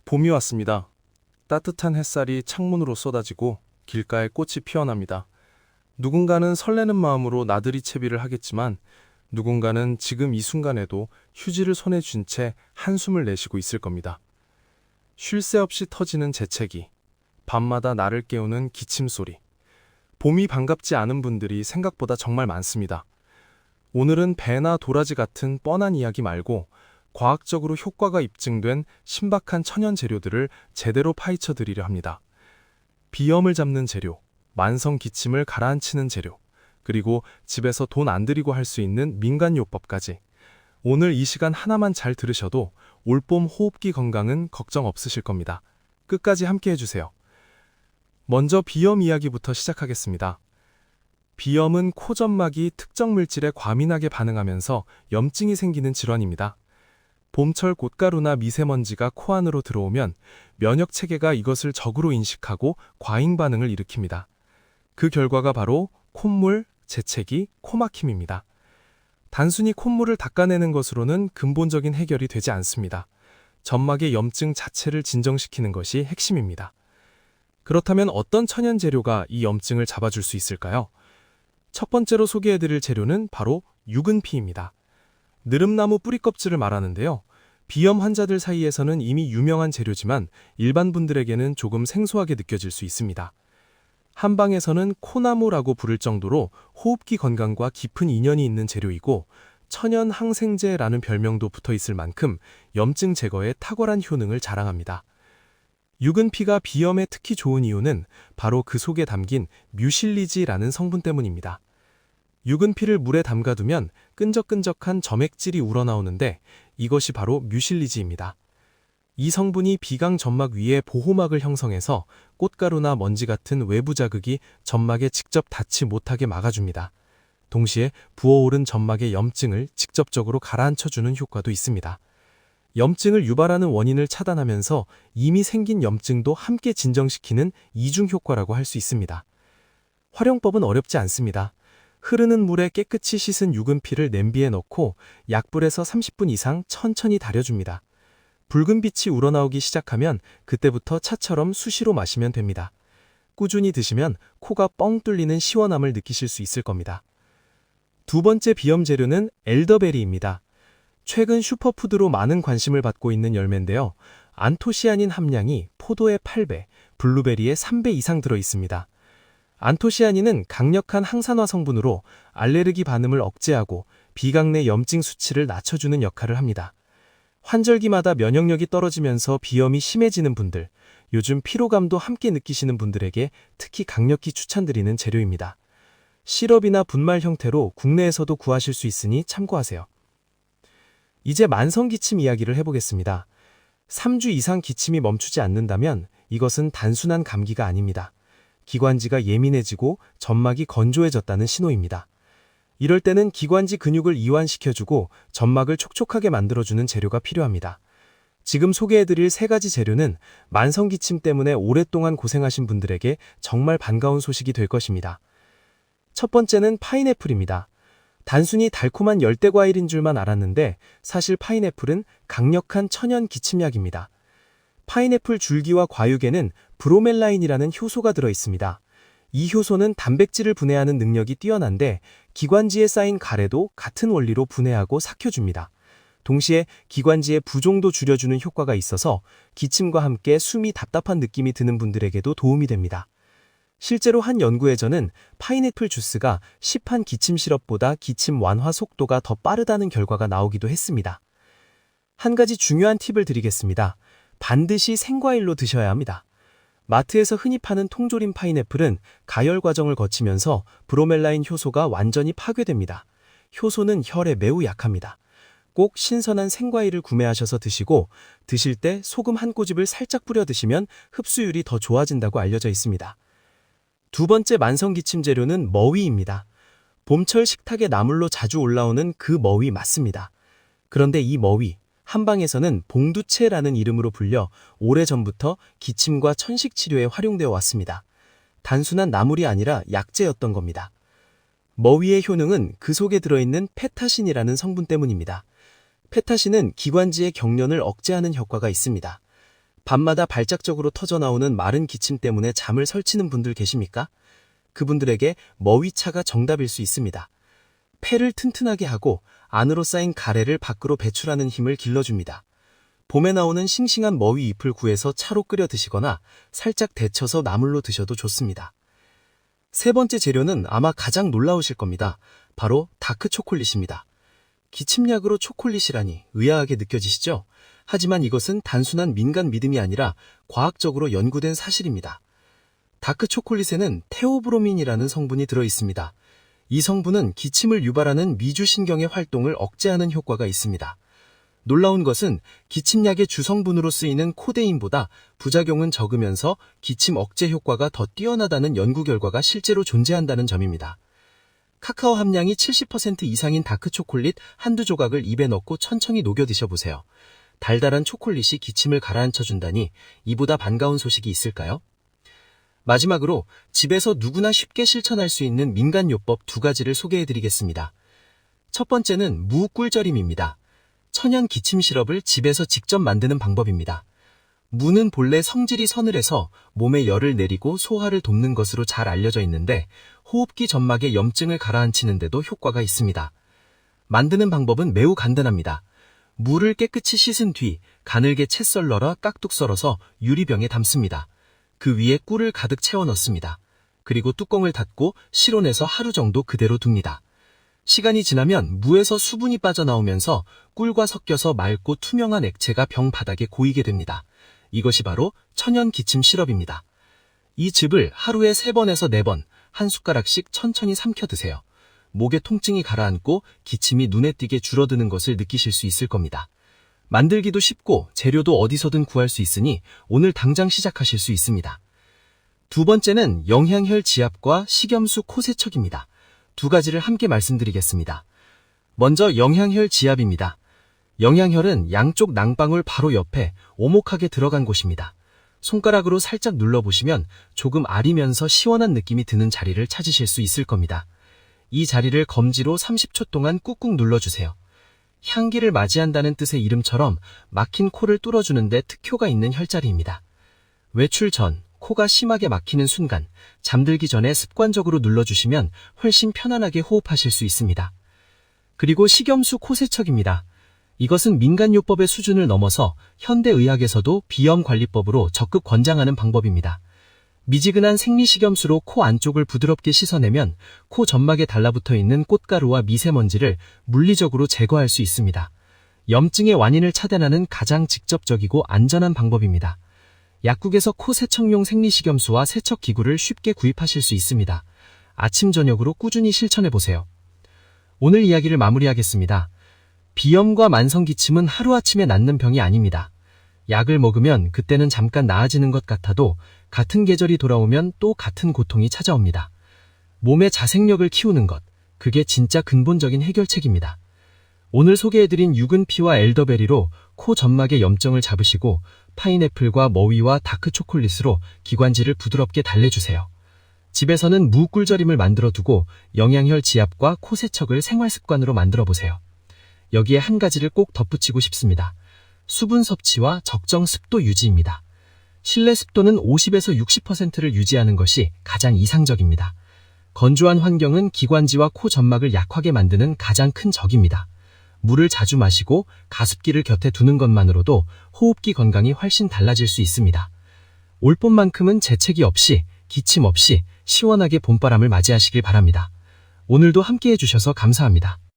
봄이 왔습니다. 따뜻한 햇살이 창문으로 쏟아지고 길가에 꽃이 피어납니다. 누군가는 설레는 마음으로 나들이 채비를 하겠지만 누군가는 지금 이 순간에도 휴지를 손에 쥔 채 한숨을 내쉬고 있을 겁니다. 쉴 새 없이 터지는 재채기, 밤마다 나를 깨우는 기침 소리. 봄이 반갑지 않은 분들이 생각보다 정말 많습니다. 오늘은 배나 도라지 같은 뻔한 이야기 말고 과학적으로 효과가 입증된 신박한 천연 재료들을 제대로 파헤쳐 드리려 합니다. 비염을 잡는 재료, 만성 기침을 가라앉히는 재료, 그리고 집에서 돈 안 들이고 할 수 있는 민간요법까지. 오늘 이 시간 하나만 잘 들으셔도 올봄 호흡기 건강은 걱정 없으실 겁니다. 끝까지 함께 해주세요. 먼저 비염 이야기부터 시작하겠습니다. 비염은 코 점막이 특정 물질에 과민하게 반응하면서 염증이 생기는 질환입니다. 봄철 꽃가루나 미세먼지가 코 안으로 들어오면 면역 체계가 이것을 적으로 인식하고 과잉 반응을 일으킵니다. 그 결과가 바로 콧물, 재채기, 코막힘입니다. 단순히 콧물을 닦아내는 것으로는 근본적인 해결이 되지 않습니다. 점막의 염증 자체를 진정시키는 것이 핵심입니다. 그렇다면 어떤 천연 재료가 이 염증을 잡아줄 수 있을까요? 첫 번째로 소개해드릴 재료는 바로 유근피입니다. 느릅나무 뿌리껍질을 말하는데요. 비염 환자들 사이에서는 이미 유명한 재료지만 일반 분들에게는 조금 생소하게 느껴질 수 있습니다. 한방에서는 코나무라고 부를 정도로 호흡기 건강과 깊은 인연이 있는 재료이고 천연 항생제라는 별명도 붙어 있을 만큼 염증 제거에 탁월한 효능을 자랑합니다. 유근피가 비염에 특히 좋은 이유는 바로 그 속에 담긴 뮤실리지라는 성분 때문입니다. 유근피를 물에 담가두면 끈적끈적한 점액질이 우러나오는데 이것이 바로 뮤실리지입니다. 이 성분이 비강 점막 위에 보호막을 형성해서 꽃가루나 먼지 같은 외부 자극이 점막에 직접 닿지 못하게 막아줍니다. 동시에 부어오른 점막의 염증을 직접적으로 가라앉혀주는 효과도 있습니다. 염증을 유발하는 원인을 차단하면서 이미 생긴 염증도 함께 진정시키는 이중 효과라고 할 수 있습니다. 활용법은 어렵지 않습니다. 흐르는 물에 깨끗이 씻은 유근피를 냄비에 넣고 약불에서 30분 이상 천천히 달여줍니다. 붉은 빛이 우러나오기 시작하면 그때부터 차처럼 수시로 마시면 됩니다. 꾸준히 드시면 코가 뻥 뚫리는 시원함을 느끼실 수 있을 겁니다. 두 번째 비염 재료는 엘더베리입니다. 최근 슈퍼푸드로 많은 관심을 받고 있는 열매인데요. 안토시아닌 함량이 포도의 8배, 블루베리의 3배 이상 들어 있습니다. 안토시아닌은 강력한 항산화 성분으로 알레르기 반응을 억제하고 비강 내 염증 수치를 낮춰주는 역할을 합니다. 환절기마다 면역력이 떨어지면서 비염이 심해지는 분들, 요즘 피로감도 함께 느끼시는 분들에게 특히 강력히 추천드리는 재료입니다. 시럽이나 분말 형태로 국내에서도 구하실 수 있으니 참고하세요. 이제 만성 기침 이야기를 해보겠습니다. 3주 이상 기침이 멈추지 않는다면 이것은 단순한 감기가 아닙니다. 기관지가 예민해지고 점막이 건조해졌다는 신호입니다. 이럴 때는 기관지 근육을 이완시켜주고 점막을 촉촉하게 만들어주는 재료가 필요합니다. 지금 소개해드릴 세 가지 재료는 만성 기침 때문에 오랫동안 고생하신 분들에게 정말 반가운 소식이 될 것입니다. 첫 번째는 파인애플입니다. 단순히 달콤한 열대과일인 줄만 알았는데 사실 파인애플은 강력한 천연 기침약입니다. 파인애플 줄기와 과육에는 브로멜라인이라는 효소가 들어 있습니다. 이 효소는 단백질을 분해하는 능력이 뛰어난데 기관지에 쌓인 가래도 같은 원리로 분해하고 삭혀줍니다. 동시에 기관지의 부종도 줄여주는 효과가 있어서 기침과 함께 숨이 답답한 느낌이 드는 분들에게도 도움이 됩니다. 실제로 한 연구에서는 파인애플 주스가 시판 기침 시럽보다 기침 완화 속도가 더 빠르다는 결과가 나오기도 했습니다. 한 가지 중요한 팁을 드리겠습니다. 반드시 생과일로 드셔야 합니다. 마트에서 흔히 파는 통조림 파인애플은 가열 과정을 거치면서 브로멜라인 효소가 완전히 파괴됩니다. 효소는 혈에 매우 약합니다. 꼭 신선한 생과일을 구매하셔서 드시고 드실 때 소금 한 꼬집을 살짝 뿌려 드시면 흡수율이 더 좋아진다고 알려져 있습니다. 두 번째 만성 기침 재료는 머위입니다. 봄철 식탁에 나물로 자주 올라오는 그 머위 맞습니다. 그런데 이 머위, 한방에서는 봉두채라는 이름으로 불려 오래전부터 기침과 천식 치료에 활용되어 왔습니다. 단순한 나물이 아니라 약재였던 겁니다. 머위의 효능은 그 속에 들어있는 페타신이라는 성분 때문입니다. 페타신은 기관지의 경련을 억제하는 효과가 있습니다. 밤마다 발작적으로 터져나오는 마른 기침 때문에 잠을 설치는 분들 계십니까? 그분들에게 머위차가 정답일 수 있습니다. 폐를 튼튼하게 하고 안으로 쌓인 가래를 밖으로 배출하는 힘을 길러줍니다. 봄에 나오는 싱싱한 머위 잎을 구해서 차로 끓여 드시거나 살짝 데쳐서 나물로 드셔도 좋습니다. 세 번째 재료는 아마 가장 놀라우실 겁니다. 바로 다크 초콜릿입니다. 기침약으로 초콜릿이라니 의아하게 느껴지시죠? 하지만 이것은 단순한 민간 믿음이 아니라 과학적으로 연구된 사실입니다. 다크 초콜릿에는 테오브로민이라는 성분이 들어있습니다. 이 성분은 기침을 유발하는 미주신경의 활동을 억제하는 효과가 있습니다. 놀라운 것은 기침약의 주성분으로 쓰이는 코데인보다 부작용은 적으면서 기침 억제 효과가 더 뛰어나다는 연구 결과가 실제로 존재한다는 점입니다. 카카오 함량이 70% 이상인 다크 초콜릿 한두 조각을 입에 넣고 천천히 녹여 드셔보세요. 달달한 초콜릿이 기침을 가라앉혀준다니 이보다 반가운 소식이 있을까요? 마지막으로 집에서 누구나 쉽게 실천할 수 있는 민간요법 2가지를 소개해드리겠습니다. 첫 번째는 무 꿀절임입니다. 천연 기침 시럽을 집에서 직접 만드는 방법입니다. 무는 본래 성질이 서늘해서 몸에 열을 내리고 소화를 돕는 것으로 잘 알려져 있는데 호흡기 점막의 염증을 가라앉히는 데도 효과가 있습니다. 만드는 방법은 매우 간단합니다. 무를 깨끗이 씻은 뒤 가늘게 채 썰어라 깍둑 썰어서 유리병에 담습니다. 그 위에 꿀을 가득 채워 넣습니다. 그리고 뚜껑을 닫고 실온에서 하루 정도 그대로 둡니다. 시간이 지나면 무에서 수분이 빠져나오면서 꿀과 섞여서 맑고 투명한 액체가 병 바닥에 고이게 됩니다. 이것이 바로 천연 기침 시럽입니다. 이 즙을 하루에 3번에서 4번 한 숟가락씩 천천히 삼켜 드세요. 목의 통증이 가라앉고 기침이 눈에 띄게 줄어드는 것을 느끼실 수 있을 겁니다. 만들기도 쉽고 재료도 어디서든 구할 수 있으니 오늘 당장 시작하실 수 있습니다. 두 번째는 영양혈 지압과 식염수 코 세척입니다. 2가지를 함께 말씀드리겠습니다. 먼저 영양혈 지압입니다. 영양혈은 양쪽 낭방울 바로 옆에 오목하게 들어간 곳입니다. 손가락으로 살짝 눌러보시면 조금 아리면서 시원한 느낌이 드는 자리를 찾으실 수 있을 겁니다. 이 자리를 검지로 30초 동안 꾹꾹 눌러주세요. 향기를 맞이한다는 뜻의 이름처럼 막힌 코를 뚫어주는데 특효가 있는 혈자리입니다. 외출 전, 코가 심하게 막히는 순간, 잠들기 전에 습관적으로 눌러주시면 훨씬 편안하게 호흡하실 수 있습니다. 그리고 식염수 코 세척입니다. 이것은 민간요법의 수준을 넘어서 현대의학에서도 비염관리법으로 적극 권장하는 방법입니다. 미지근한 생리식염수로 코 안쪽을 부드럽게 씻어내면 코 점막에 달라붙어 있는 꽃가루와 미세먼지를 물리적으로 제거할 수 있습니다. 염증의 원인을 차단하는 가장 직접적이고 안전한 방법입니다. 약국에서 코 세척용 생리식염수와 세척기구를 쉽게 구입하실 수 있습니다. 아침 저녁으로 꾸준히 실천해보세요. 오늘 이야기를 마무리하겠습니다. 비염과 만성기침은 하루아침에 낫는 병이 아닙니다. 약을 먹으면 그때는 잠깐 나아지는 것 같아도 같은 계절이 돌아오면 또 같은 고통이 찾아옵니다. 몸의 자생력을 키우는 것, 그게 진짜 근본적인 해결책입니다. 오늘 소개해드린 유근피와 엘더베리로 코 점막의 염증을 잡으시고 파인애플과 머위와 다크 초콜릿으로 기관지를 부드럽게 달래주세요. 집에서는 무 꿀절임을 만들어 두고 영양혈 지압과 코 세척을 생활 습관으로 만들어 보세요. 여기에 한 가지를 꼭 덧붙이고 싶습니다. 수분 섭취와 적정 습도 유지입니다. 실내 습도는 50에서 60%를 유지하는 것이 가장 이상적입니다. 건조한 환경은 기관지와 코 점막을 약하게 만드는 가장 큰 적입니다. 물을 자주 마시고 가습기를 곁에 두는 것만으로도 호흡기 건강이 훨씬 달라질 수 있습니다. 올 봄만큼은 재채기 없이, 기침 없이 시원하게 봄바람을 맞이하시길 바랍니다. 오늘도 함께해 주셔서 감사합니다.